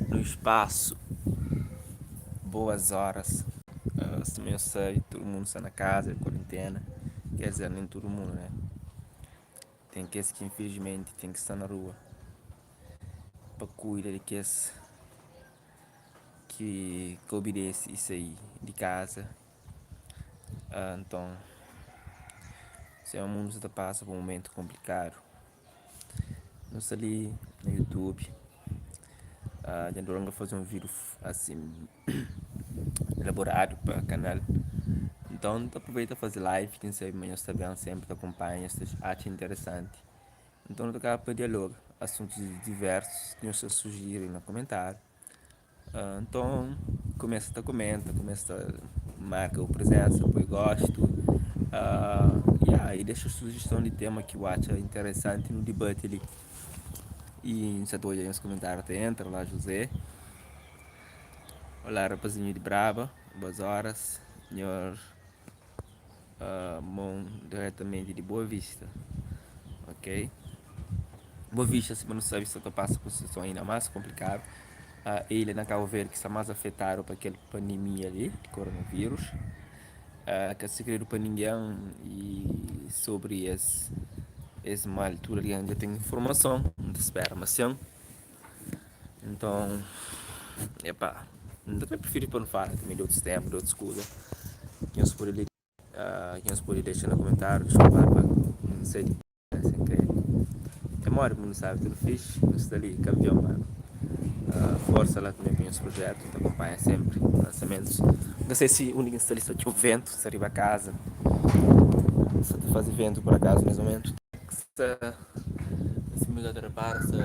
no espaço, boas horas. Também eu sei, todo mundo está na casa, quarentena. Quer dizer, nem todo mundo, né? Tem que que infelizmente tem que estar na rua para cuidar de que obedece isso aí de casa. Então, se o mundo está passa por um momento complicado, não sei ali no YouTube, a gente vai fazer um vídeo assim elaborado para o canal. Então, aproveita fazer live, quem sabe amanhã está bem, sempre te acompanha, esta arte interessante. Então, não acaba para dialogar, assuntos diversos que você sugerir no comentário. Então, começa a comentar, começa a marcar a presença, depois gosto. E deixa sugestão de tema que eu acho interessante no debate ali. E se tu olhar nos comentários, entra lá, José. Olá, rapazinho de Braba, boas horas. Senhor Mon, diretamente de Boa Vista, ok? Boa Vista, se você não sabe, se tu passa por situação ainda mais complicada. Ele na Cabo Verde que está mais afetado para aquela pandemia ali, de coronavírus. Que é segredo para ninguém e sobre esse mal altura ali ainda tem informação, não te espera, mas sim. Então, epá, eu prefiro para não falar também de outros temas, de outras coisas. Quem se pode deixar no comentário, desculpa, não sei, sem querer. É mole, não sabe, tudo fixe, não está ali, campeão, mano. Força lá também para os projetos, te acompanha sempre, lançamentos. Não sei se o único instalista tinha um vento, se arriba a casa, se te faz vento por acaso, mais ou menos. Se me dá para se sol,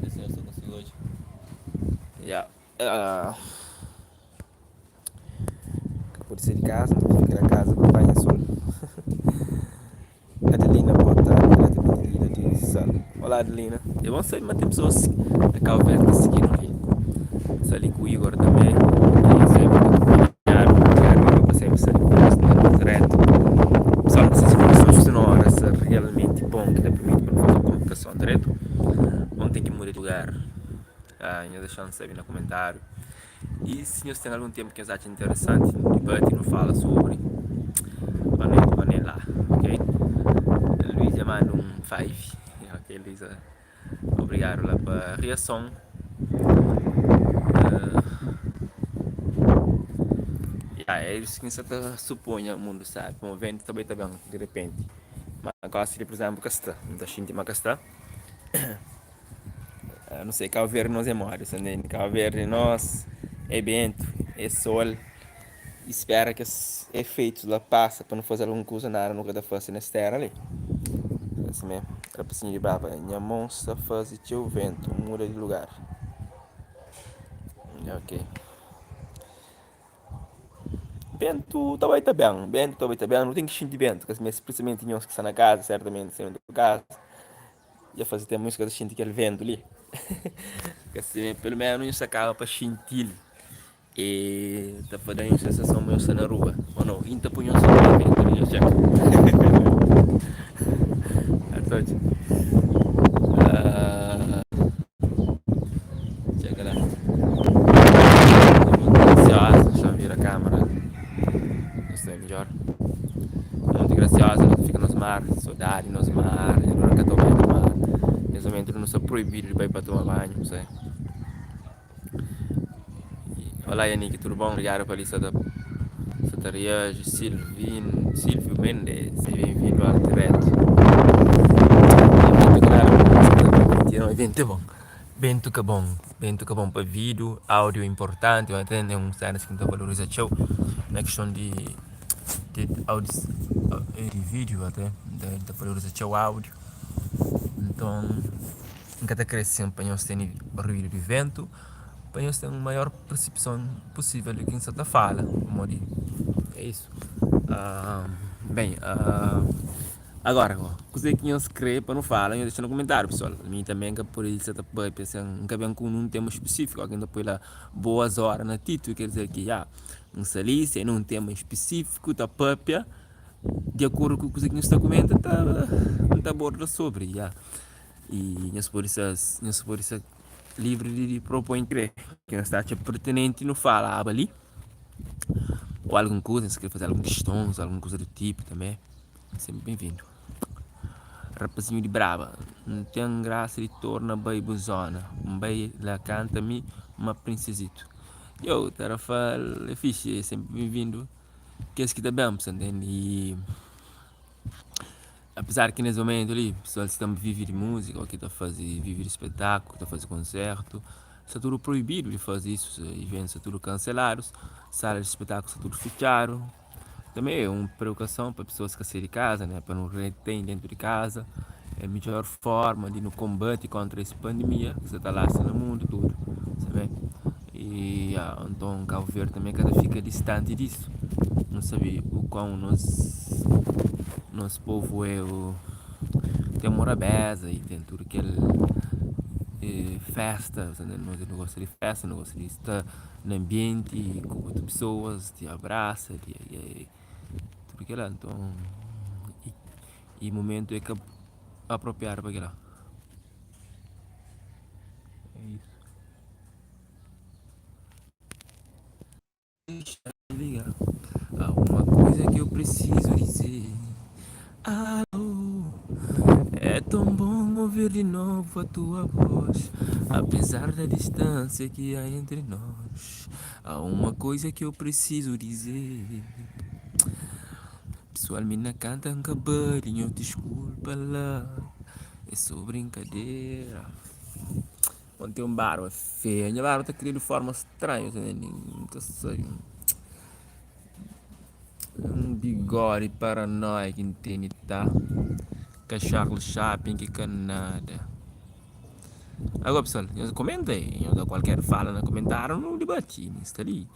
esse é o seu consigo hoje. Yeah. Acabou de sair de casa, fica na casa, acompanha sol. Adelina, boa tarde, Adelina de Sal. Olá, Adelina. Eu não sei, mas tem pessoas da Cabo Verde seguindo aqui. Estou ali com o Igor também. E sempre acompanhar, eu sempre sair com o direto. Pessoal, essas informações sonoras são realmente bom, que dá permite para fazer a comunicação direto. Vamos ter que mudar de lugar. Ainda deixando saber no comentário. E se você tem algum tema que você acha interessante, no debate, não fala sobre, vão lá, ok? Luísa manda um 5. Ok, Luísa, obrigado lá pela reação. É isso que você supõe o mundo, sabe? Um vento também está bem, de repente. Mas agora, se por exemplo, está, não está sentindo mais está. Não sei, Cabo Verde nós é mora, né? Cabo Verde nós é vento, é sol. Espera que os efeitos lá passem para não fazer alguma coisa nada nunca da fazer nessa terra ali. Assim mesmo, era para de brava. Minha monstro faz o vento, muda de lugar. Ok. Bento também está bem, Bento também está bem, não tem que sentir Bento, porque principalmente tinha uns que estão na casa, certamente, saindo da casa. Já fazia até música de sentir aquele vento ali. Assim, pelo menos isso acaba para sentir. E está fazendo uma sensação meio na rua. Ou não, ainda põe um som de vento ali, já. Chega lá. Muito graciosa, deixa eu vir a câmera. Não sei melhor. Muito graciosa, ela fica nos mares, saudade nos mares, agora que eu estou bem no mar. Nesse momento não sou proibido de ir para tomar banho, não sei. Olá Yannick, tudo bom? Obrigado pela lista da Satariage, Silvio Mendes, bem-vindo ao direto. É um evento bom. Bento que bom para vídeo, áudio é importante, eu entendo um certo que não valoriza show, na questão de áudio, de vídeo até, da valoriza show áudio. Então, em cada crescente, para nós ter ruído de vento, para nós ter uma maior percepção possível do que você está falando, como digo. É isso. Agora, coisa que eu escrevo para não falar, eu deixo no comentário, pessoal. A mim também, que por isso, eu pensando, nunca bem com um tema específico, alguém depois lá, boas horas na título, quer dizer que já, não se ali, se é num tema específico, está própria, de acordo com o que você está comentando, está aborda sobre, já. e nós por isso livre de propor crer que nós está pertinente no fala ali ou alguma coisa, se quer fazer algum questões, alguma coisa do tipo também, sempre bem-vindo. Rapazinho de brava, não tem graça de torna bem buzona, bem lá canta-me uma princesito. Eu, tarafa, é fixe, é sempre bem-vindo, que é isso que tá bem, entende? E apesar que nesse momento ali, pessoal estão a viver de música, ou que está a fazer viver de espetáculo, está a fazer concerto, está tudo proibido de fazer isso, eventos estão tudo cancelados, salas de espetáculo estão tudo fechadas. Também é uma preocupação para pessoas que saem de casa, né, para não reter dentro de casa. É a melhor forma de no combate contra essa pandemia que está lá no mundo todo, sabe? E então Cabo Verde também cada fica distante disso. Não sabe o quão nosso povo é o tem amor à beza e tem tudo aquele festa, não gosta de festa, não gosta de estar no ambiente com outras pessoas, te abraça, tudo aquilo lá. Então, e momento é que apropriar para aquilo lá. É isso. Deixa eu ligar. Há uma coisa que eu preciso dizer. Alô, é tão bom ouvir de novo a tua voz, apesar da distância que há entre nós. Há uma coisa que eu preciso dizer. Pessoal, mina canta um cabarinho, desculpa lá, é só brincadeira. Ontem um barba feia, minha barba está criando de forma estranha, nunca sei. Um bigode paranoico, entende, tá? Cachorro shopping, que canada. Agora, pessoal, eu comentei, eu qualquer fala no comentário, no debate, está ali.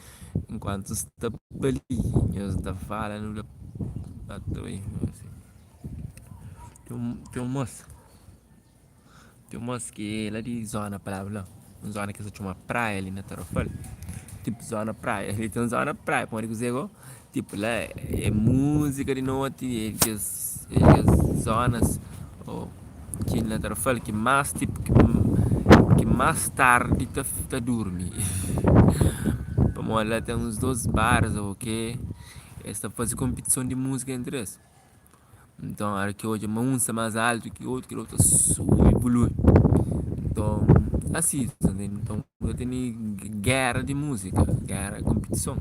Enquanto está ali, eu está falando, tem um moço. Tem um moço que é lá de zona palavra lá. Uma zona que se chama praia ali na Tarofal. Tipo zona praia. Ele tem uma zona praia, pode dizer igual. Tipo lá é música de noite, é as zonas oh, que na Tarofal que mais tipo que mais tarde tá dorme. Vamos lá tem uns dois bares, ok? Esta faz competição de música entre eles. Então, a hora que hoje um está mais alto que o outro sube e evolui. Então, assim, então eu tenho guerra de música, guerra de competição.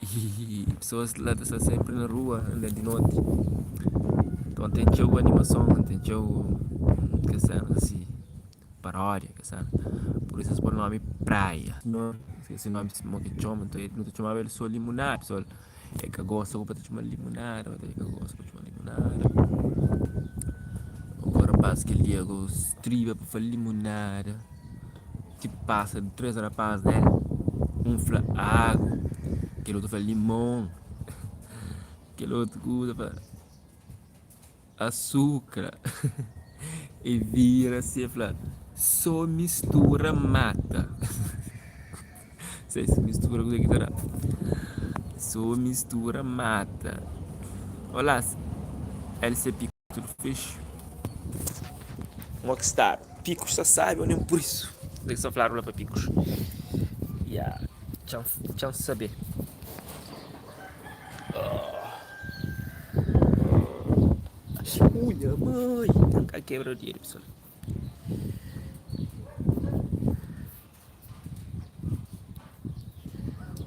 E pessoas lá estão sempre na rua, andando de noite. Então tem jogo animação, tem jogo que sabe, assim, paródia, que sabe. Por isso por nome praia. Não, esse nome se que chama, então não te chamava ele só limonada, pessoal. É que gosta para te chamar limonada, é que gosta para te chamar limonada. O rapaz que ele estriba para fazer limonada. Tipo, passa de 3 rapazes dele. Um fala água, aquele outro fala limão, aquele outro usa para açúcar. E vira assim e fala, só mistura mata. Sei se mistura com o que tá. Só mistura mata. Olá, LC Pico, tudo fecho. Rockstar. Picos só sabe, ou nem por isso. Tem que só falar lá para Picos. Yeah. Chance saber. Uia, mãe. Tá quebra o dinheiro, pessoal.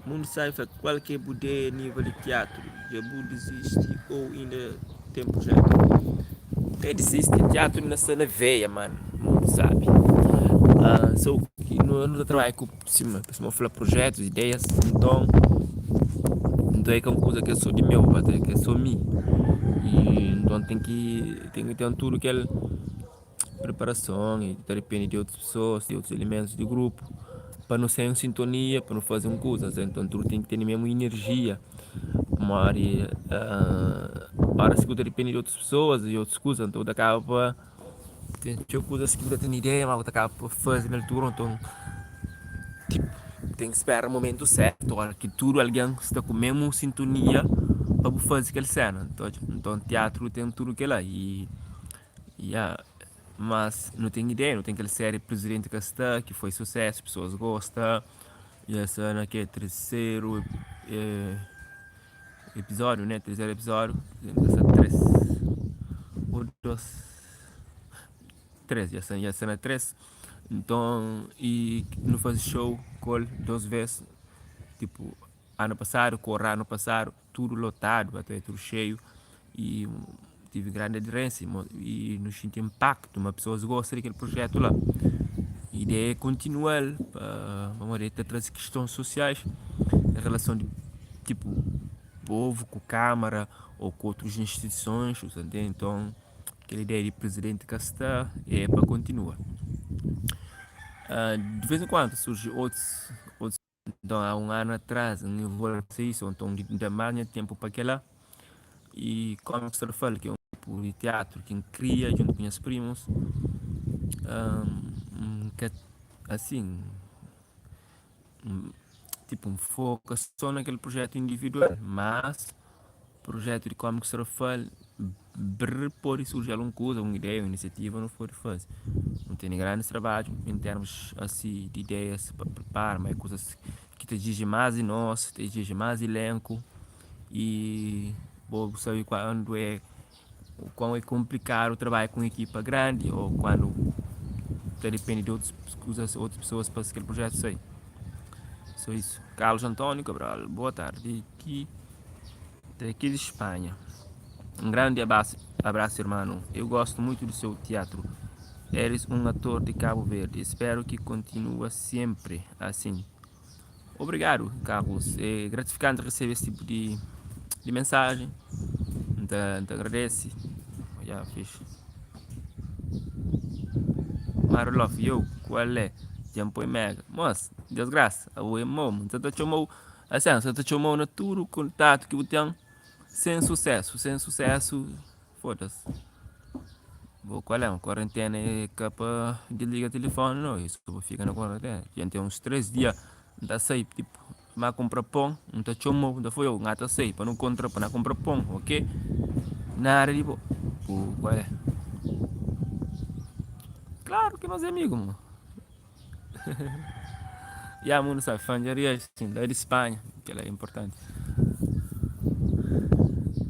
O mundo sabe qualquer budeia nível de teatro. Já existe ou ainda tem projeto. Até existe teatro na cena veia, mano. O mundo sabe. Sou que não trabalho com cima, para falar projetos, ideias. Então é uma coisa que eu sou de meu, que eu sou mim. E então tem que ter tudo aquela preparação e depende de outras pessoas, de outros elementos do grupo, para não ser em sintonia, para não fazer uma coisa. Então tudo tem que ter a mesma energia. Mas para se depende de outras pessoas e outras coisas, então acaba tem coisas que você tem ideia, mas acaba por fazer na altura, então tipo, tem que esperar o momento certo, hora que tudo alguém está com a mesma sintonia para fazer aquela cena. Então teatro tem tudo aquilo lá e mas não tenho ideia, não tem aquela série Presidente que está, que foi sucesso, pessoas gostam, e essa aqui é terceiro episódio, né? Terceiro episódio, essa três, ou dois, três, já cena três, então, e não faz show, call, 2 vezes, tipo, ano passado, tudo lotado, até tudo cheio, e tive grande aderência, e nos senti impacto, uma pessoa gosta daquele projeto lá. A ideia é continuar, vamos ver, trazer questões sociais, em relação de, tipo, povo com Câmara ou com outras instituições, entende? Então, aquela ideia de presidente que está é para continuar. De vez em quando surge outros. Então, há um ano atrás, eu vou isso, então, ainda mais tempo para aquela. E como você fala, que é um tipo de teatro que cria junto com os primos, que assim, tipo, um foco só naquele projeto individual, mas projeto de como você fala, pode surgir alguma coisa, uma ideia, uma iniciativa, não for fazer. Não tem grandes trabalho em termos assim de ideias para preparar, mas coisas que te exigem mais de nós, te exigem mais elenco e vou saber quando é o quão é complicado o trabalho com equipa grande ou quando depende de outras pessoas para que aquele projeto sair. Só isso. Carlos Antônio Cabral, boa tarde. Daqui de Espanha. Um grande abraço, irmão. Eu gosto muito do seu teatro. Eres um ator de Cabo Verde. Espero que continue sempre assim. Obrigado, Carlos. É gratificante receber esse tipo de mensagem. Te agradece. Já fiz. Marlof, eu, qual é? Tempo e mega. Mas, desgraça. O irmão, você te chamou. Assim, você te chamou na tudo contato que eu tenho. Sem sucesso. Foda-se. Vou qual é? Uma quarentena é capa de liga telefone, não. Isso fica na quarentena. Já tem uns 3 dias. Não tá sair, tipo. Mas compra pão, não tá chamou, não foi eu, não tá sair, para não comprar pão, ok? Nada de boa. Qual é? Claro que nós é amigo, mano. E a mundo sabe, fanjaria, assim, da de Espanha, que ela é importante.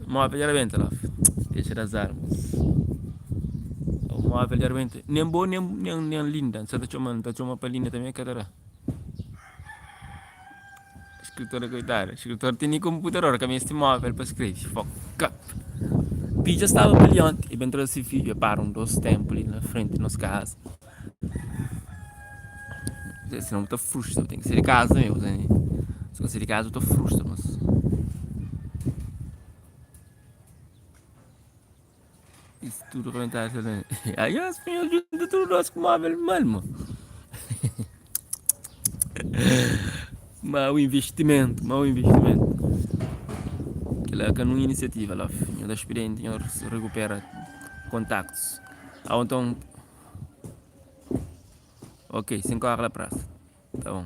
Móvel de repente, lá, deixa das armas. O móvel de repente, nem bom, nem linda. Só tá chamando para linda também, cadê? Escritora coitada, escritora tem nem computador, que este móvel para escrever. Fuck up. Pija estava brilhante, e bem trouxe filho, para dois tempos ali na frente, nos casa. Senão eu estou frustrado, tem que ser de casa mesmo, né? Se não ser de casa eu estou frustrado, mas... Isso tudo comentário, né? Aí as pinhas juntam tudo nós com o móvel mesmo. Mau investimento. Que lá é uma iniciativa lá, eu da experiente, eu recupera contactos. Então, ok, 5 horas lá praça. Tá bom.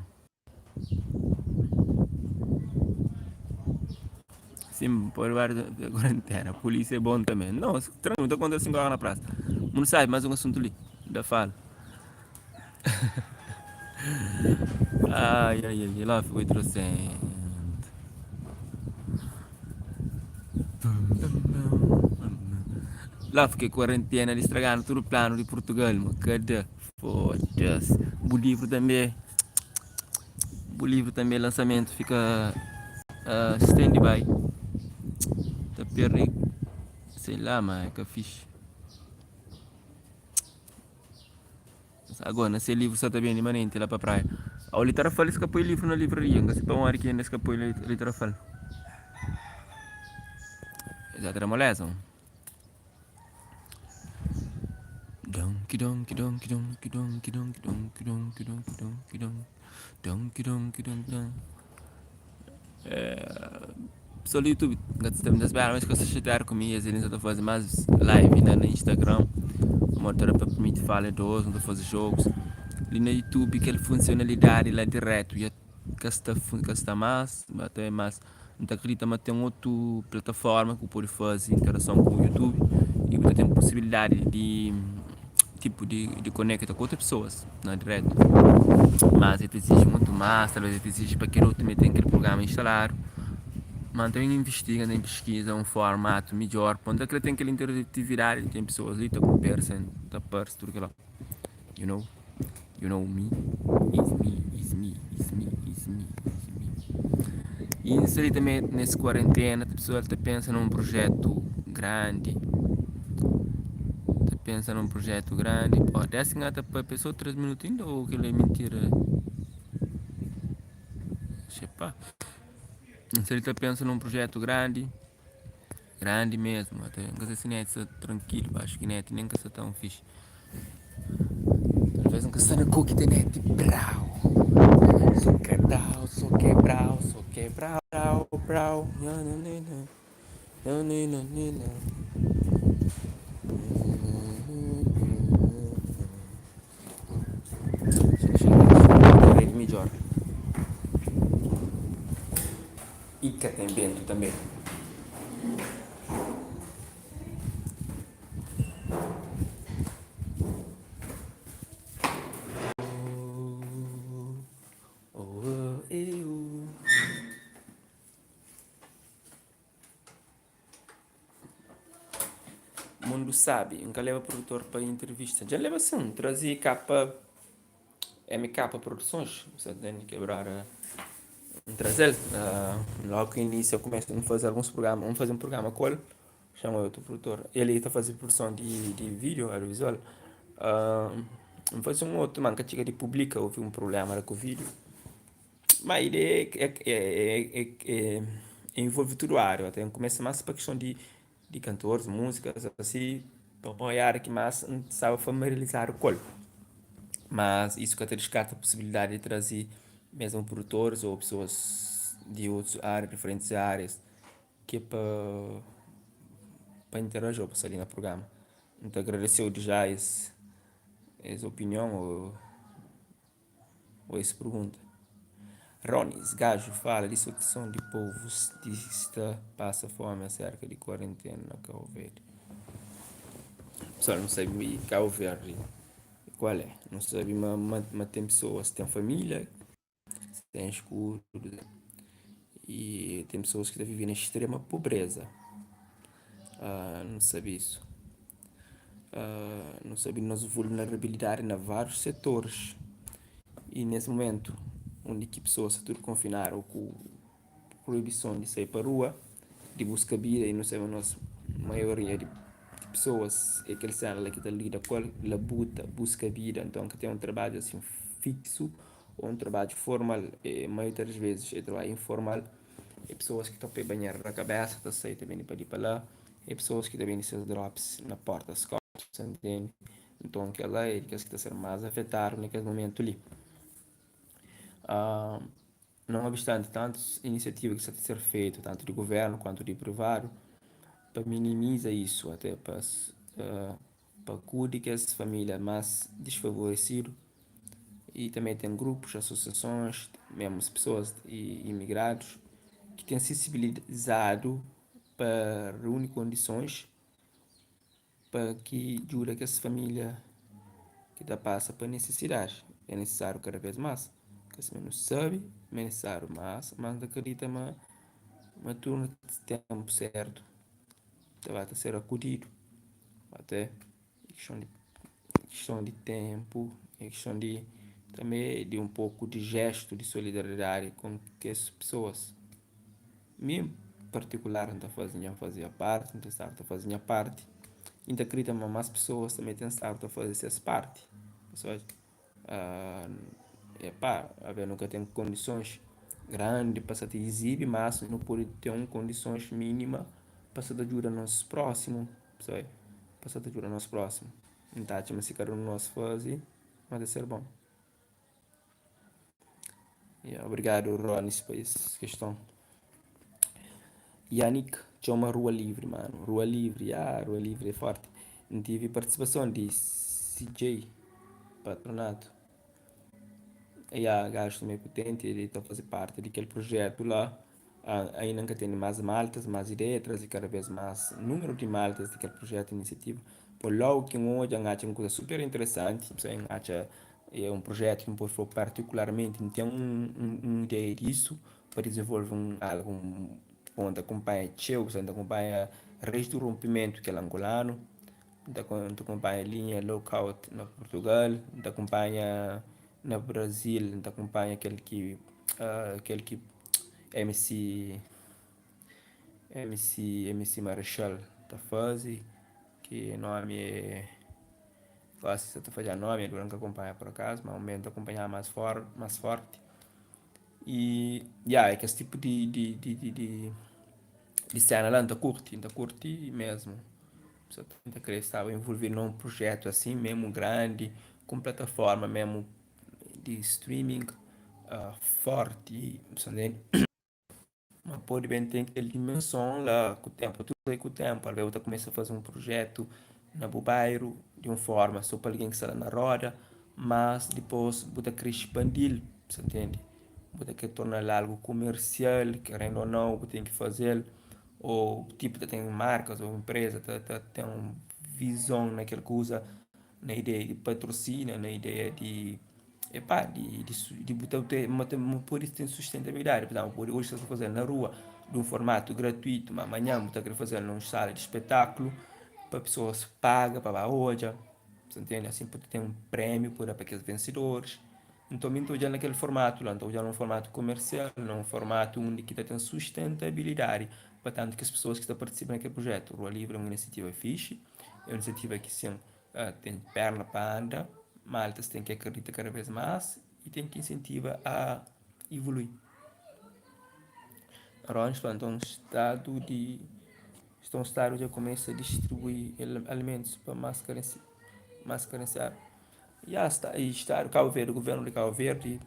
Sim, por vários da quarentena. A polícia é bom também. Não, tranquilo, estou contando 5 horas na praça. Não sai, mais um assunto ali. Da fala. Ai, lá ficou trouxendo. Lá fiquei quarentena, eles estragaram todo o plano de Portugal, mano. Cadê? Foda-se. O livro também, lançamento, fica stand-by. Tá perdido. Sei lá, mas é que fixe. Agora, esse livro só está bem imanente lá para a praia. O Literafal escapou o livro na livraria. Não sei para onde que ainda escapou o Literafal. Já te moleza? Donkey donkey donkey donkey donkey donkey donkey donkey donkey donkey donkey donkey donkey. Só no YouTube, gastei muitas barras que eu chatear comigo, eles estão fazendo mais live no Instagram. A motora para permitir falar idoso, não fazer jogos. Ali no YouTube, aquela funcionalidade lá direto, já gasta mais, até mais. Não acredita, mas tem outra plataforma que pode fazer interação com o YouTube e você tem possibilidade de tipo de conecta com outras pessoas na direto. Mas ele exige muito mais, talvez ele exige para que outro tem aquele programa instalado. Mas também investiga, tem pesquisa um formato melhor, quando é que ele tem aquela interatividade, tem pessoas ali que conversam, tá perto, tudo aquilo. You know? You know me? Is me, is me, is me, is me, is me. E isso ali também, nessa quarentena, a pessoa está pensando num projeto grande. Está pensando num projeto grande. Pode assim até para a pessoa 3 minutinhos ou aquilo é mentira? Sei pá. Se ele está pensando num projeto grande, grande mesmo, até não sei se nem é tranquilo, acho que nem que é tão fixe. Talvez nunca está na cookie de net, brau. Sou quebrau, sou quebrau, sou quebrau, brau, brau. Deixa eu melhor. Ica tem vento também. Mundo sabe, nunca leva produtor para entrevista. Já leva sim, trazia capa MK Produções, você tem que quebrar trazer. Logo que início eu começo a fazer alguns programas, vamos fazer um programa com ele, chama outro produtor. Ele está fazendo produção de vídeo, audiovisual. Vamos fazer um outro, man, que chega de publica, houve um problema com o vídeo. Mas ele envolve tudo a área, até começa mais para a questão de cantores, músicas, assim, para apoiar que mais sabe familiarizar o corpo. Mas isso que até descarta a possibilidade de trazer mesmo produtores ou pessoas de outras áreas, diferentes áreas, que é para interagir ou ali no programa. Então agradeceu de já essa opinião ou essa pergunta. Ronis, gajo, fala de situação de povos dista passa fome há cerca de quarentena na Cabo Verde. Pessoal, não sabe Cabo Verde qual é. Não sabe, mas tem pessoas, tem família, tem escudo, e tem pessoas que vivem na extrema pobreza. Não sabe isso. Não sabe nossa vulnerabilidade em vários setores. E nesse momento, onde que pessoas se tudo confinaram com proibição de sair para a rua, de busca vida, e não sei, a nossa maioria de pessoas é aquele cena que está lida com a luta, busca vida, então que tem um trabalho assim fixo ou um trabalho formal, e a maioria das vezes é trabalho informal, e pessoas que estão para banhar na cabeça, estão sair também para ir para lá, e pessoas que também se drops na porta das escolas, entende? Então aquela é que está sendo mais afetado naquele momento ali. Ah, não obstante tantas iniciativas que estão a ser feitas, tanto de governo quanto de privado, para minimizar isso, até para cuidar que as famílias mais desfavorecidas, e também tem grupos, associações, mesmo as pessoas e imigrados, que têm sensibilizado para reunir condições para que jura que essa família que está passa para necessidade. É necessário cada vez mais. Que se menos sabe, é necessário mais, mas acredita uma turma de tempo certo vai ser acudido. Até questão de tempo, questão de também de um pouco de gesto de solidariedade com que as pessoas, mesmo particular, não fazer a parte, não está a fazer a parte, ainda acredita que mais pessoas também têm estado a fazer essa parte. Pessoas, a nunca tem condições grandes para se exibir, mas não pode ter condições mínimas para se ajuda nosso próximo, sabe? Para se ajuda nosso próximo. Então, mas se cada um nós fazer, vai ser bom. Obrigado, Ronis, por essa questão. Yannick, tinha uma rua livre, mano. Rua livre é forte. Não tive participação de CJ, patronato. E a gajo também potente, ele está a fazer parte daquele projeto lá. Ainda nunca tem mais maltas, mais ideias, trazer cada vez mais número de maltas daquele projeto, iniciativa, por logo que hoje acha uma coisa super interessante, você acha é um projeto que foi particularmente, não tem ideia disso para desenvolver algo onde acompanha Cheu, onde acompanha Reis do Rompimento, que é angolano, onde acompanha a linha Lockout na Portugal, onde acompanha na Brasil, onde acompanha aquele que MC Marechal está fazendo, que o nome é. Gosto se tu fazer nome, ele nunca acompanha por acaso, mas o momento acompanhar mais forte. E, é que esse tipo de cena lá, ainda curti mesmo. Você ainda querer estar envolvido num projeto assim, mesmo grande, com plataforma mesmo de streaming forte, sabe? Mas pode bem ter aquela dimensão lá, com o tempo, tudo aí com o tempo. Às vezes você começa a fazer um projeto na Bubairo, de uma forma, só para alguém que está na roda, mas depois você quer expandir, você entende? Você quer tornar algo comercial, querendo ou não, você tem que fazer, ou tipo, você tem marcas ou empresa, tem uma visão naquela coisa, na ideia de patrocínio, na ideia de epá, de botar por isso tem sustentabilidade. Por exemplo, hoje está fazendo na rua de um formato gratuito, mas amanhã está querendo fazer num sala de espetáculo para pessoas pagar para a hoje. Você entende? Assim, pode ter um prêmio para aqueles vencedores. Então, eu estou já naquele formato lá, estou já num formato comercial, num formato onde que tem sustentabilidade, para tanto que as pessoas que estão participando daquele projeto. Rua Livre é uma iniciativa fixe, é uma iniciativa que sim, tem perna para andar, maltas tem que acreditar cada vez mais e tem que incentivar a evoluir. Agora, então, estão estado já começa a distribuir alimentos para mais carenciar. E o Cabo Verde, o governo de Cabo Verde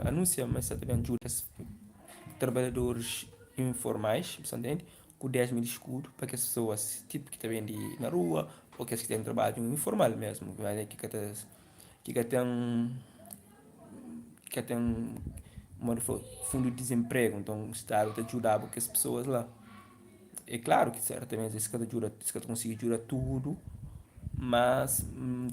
anuncia, mas também ajuda trabalhadores informais, entende? Com 10 mil escudos para que as pessoas, tipo, que estão na rua, ou que têm trabalho informal mesmo, que tem, que tem fundo de desemprego, então o Estado te ajudava que as pessoas lá. É claro que certamente esse cara consegue ajudar tudo, mas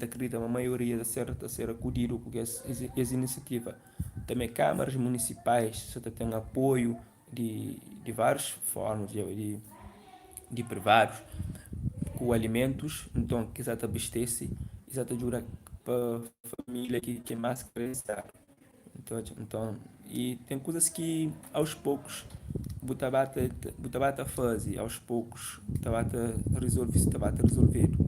acredito a maioria a ser acudido porque essa iniciativa também câmaras municipais só tem apoio de várias formas de privados com alimentos então que já te abastece e já te ajuda para a família que é mais carenciada então e tem coisas que aos poucos Butabata faz e aos poucos Butabata resolve se Butabata resolvido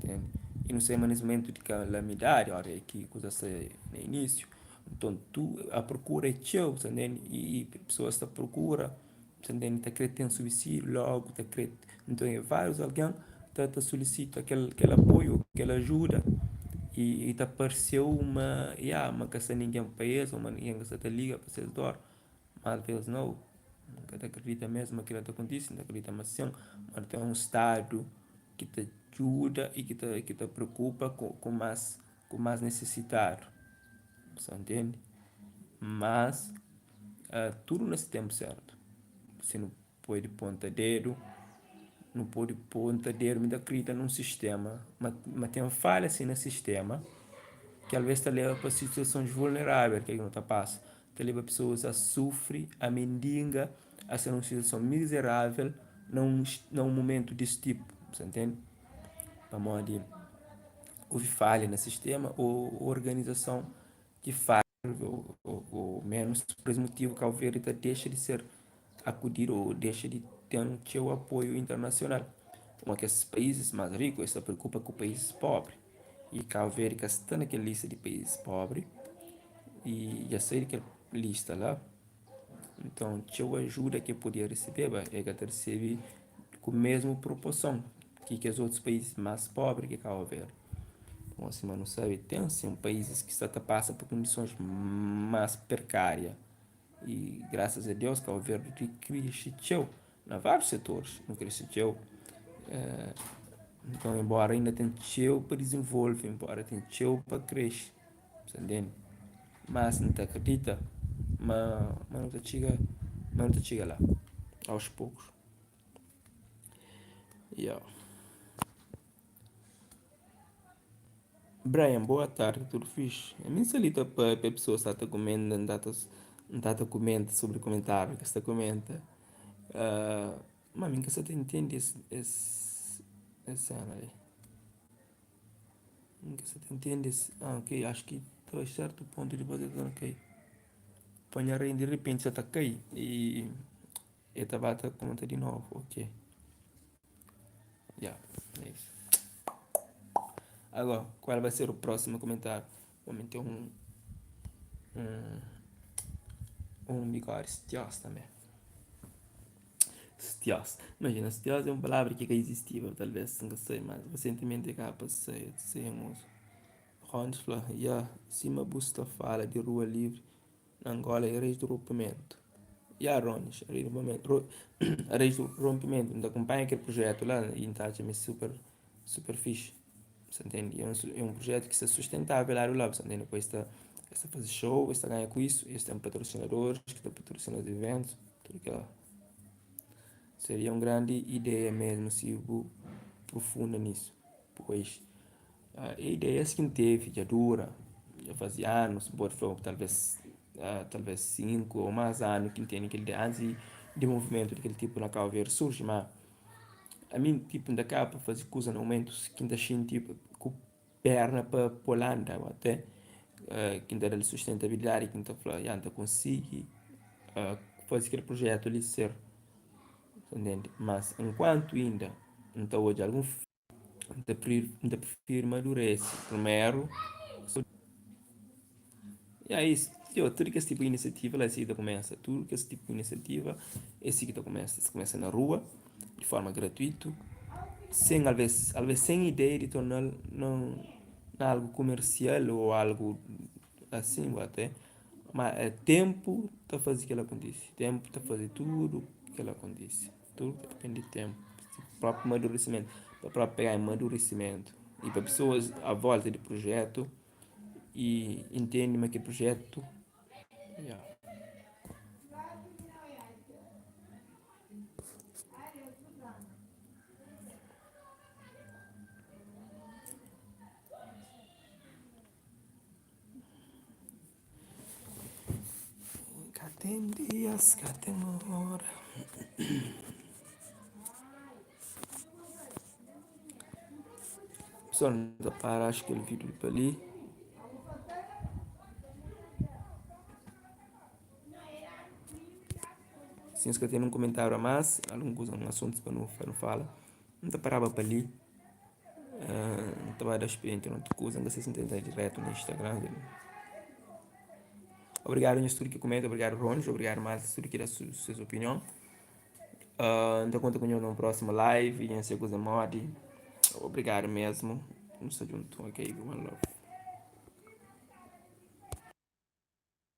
entende? E no seu management de calamidade, olha que coisa no início. Então, a procura é teu, entende? E pessoas estão à procura, entende? Está querendo ter um suicídio logo, está querendo. Então, é vários alguém está solicita aquele apoio, aquela ajuda. E está apareceu uma caça ninguém para isso, uma ninguém que está liga para ser dor. Mas às vezes não, nunca acredita mesmo aquilo que acontece, não acredita mais assim, mas tem um estado que te ajuda e que te preocupa com mais necessitado, você entende? Mas tudo nesse tempo certo. Você não pode pontadeiro, não pode pontadeiro, me acredita num sistema, mas tem uma falha assim no sistema que às vezes te leva para situações vulneráveis que não te passa. Te leva pessoas a sofrer, a mendiga, a ser uma situação miserável num momento desse tipo, você entende? Para modo de houve falha no sistema ou organização que falha ou menos por esse motivo que a Alverita deixa de ser acudido ou deixa de ter um seu apoio internacional. Como que esses países mais ricos se preocupam com países pobres. E Cabo Verde está naquela lista de países pobres e já sei que lista lá. Então, a ajuda que eu podia receber é que eu recebi com a mesma proporção que os outros países mais pobres que Cabo Verde. Então, assim, mas não sabe, tem assim, países que só passam por condições mais precárias. E graças a Deus, Cabo Verde cresceu em vários setores, não cresceu. Então, embora ainda tenha para desenvolver, embora tenha para crescer, entende? Mas não te acredita, mas não te chega lá, aos poucos. Yeah. Brian, boa tarde, tudo fixe? A minha salita para a pessoa que está comendo, não está comenta sobre comentário que está comenta. Uh, mami, que você entende esse ano aí? Que você entende esse. Ah, ok, acho que estou a certo ponto de fazer, ok. Apanhar aí de repente já está cair e estava a comentar de novo, ok. Yeah, é isso. Agora, qual vai ser o próximo comentário? Vamos ter um, um bigode stios também. Stios. Imagina, stios é uma palavra que existia, talvez, não sei, mas recentemente é capaz de ser um uso. Rondes fala, yeah, cima busta fala de rua livre, na Angola é reis do rompimento. Yeah, Rones, reis do rompimento. Reis do rompimento, ainda acompanha aquele projeto lá e está super, super fixe. Você entende? É um projeto que é sustentável lá, você entende? Depois está fazer show, está ganha com isso, está tem patrocinadores, que está patrocinando os eventos, tudo aquilo. Seria uma grande ideia mesmo se eu profunda nisso. Pois a ideia é que teve, já dura, já fazia anos, pode falar, talvez 5 ou mais anos que tem aquele antes de movimento daquele tipo na Cabo Verde surge, mas a mim tipo da capa fazer coisa no momento que ainda assim tipo com perna para Polanda até que ainda da sustentabilidade que ainda fala, já consigo fazer aquele projeto ali ser, entende? Mas enquanto ainda não hoje algum ainda prefiro amadurecer primeiro. E é isso. Tudo que esse tipo de iniciativa lá assim começa. Tudo que esse tipo de iniciativa é assim que começa. Se começa na rua, de forma gratuita, sem, às vezes sem ideia de tornar não, algo comercial ou algo assim, até. Mas é tempo para fazer que ela aconteça. Tempo para fazer tudo que ela aconteça. Tudo depende de tempo. O próprio amadurecimento. Para próprio pegar amadurecimento. E para pessoas à volta do projeto e entendem que o projeto. Yeah. Cá tem dias, cá tem hora. Pessoal, não para, acho que ele vídeo para ali. Se inscreve tem um comentário a mais, algum um assunto para não fala. Não te parava para ali. Não te vai dar experiência, não te coisa, não sei se entender direto no Instagram. Obrigado, Nestor, que comenta. Obrigado, Rones. Obrigado, Márcio, que dá sua opinião. Então, conta comigo no próximo live. E em coisa mod. Obrigado mesmo. Vamos estar junto. Ok, one love.